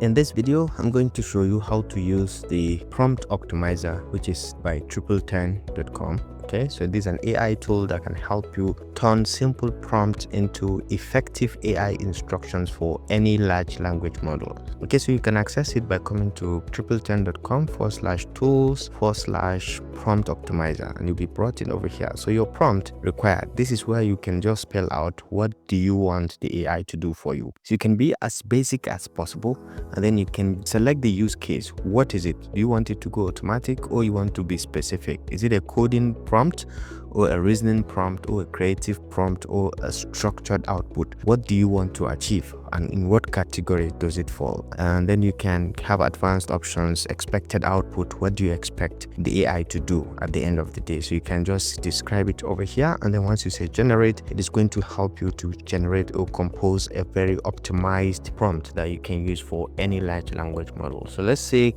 In this video, I'm going to show you how to use the prompt optimizer, which is by triple10.com. Okay, so this is an AI tool that can help you turn simple prompts into effective AI instructions for any large language model. Okay, so you can access it by coming to triple10.com/tools/prompt optimizer, and you'll be brought in over here. So your prompt required, this is where you can just spell out what do you want the AI to do for you. So you can be as basic as possible, and then you can select the use case. What is it? Do you want it to go automatic, or you want to be specific? Is it a coding prompt, or a reasoning prompt, or a creative prompt, or a structured output? What do you want to achieve, and in what category does it fall? And then you can have advanced options, expected output. What do you expect the AI to do at the end of the day? So you can just describe it over here, and then once you say generate, it is going to help you to generate or compose a very optimized prompt that you can use for any large language model. So let's say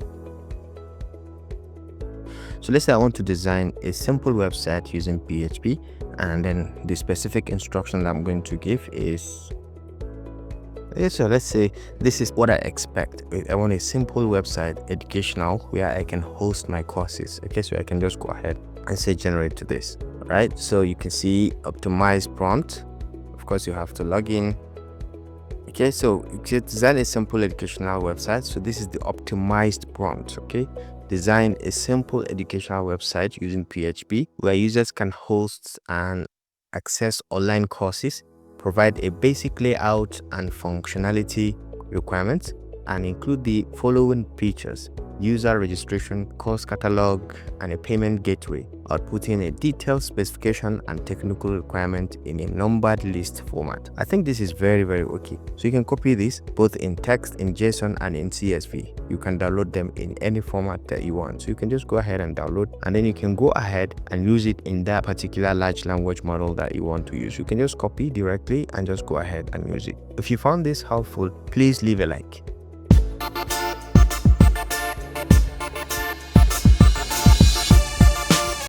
I want to design a simple website using PHP, and then the specific instruction that I'm going to give is, so let's say this is what I expect. I want a simple website, educational, where I can host my courses. Okay, so I can just go ahead and say generate to this. All right, so you can see optimized prompt. Of course, you have to log in. Okay, so you design a simple educational website. So this is the optimized prompt. Okay, design a simple educational website using PHP where users can host and access online courses, provide a basic layout and functionality requirements, and include the following features: user registration, course catalog, and a payment gateway, outputting a detailed specification and technical requirement in a numbered list format. I think this is very okay. So you can copy this both in text, in JSON, and in CSV. You can download them in any format that you want. So you can just go ahead and download, and then you can go ahead and use it in that particular large language model that you want to use. You can just copy directly and just go ahead and use it. If you found this helpful, please leave a like.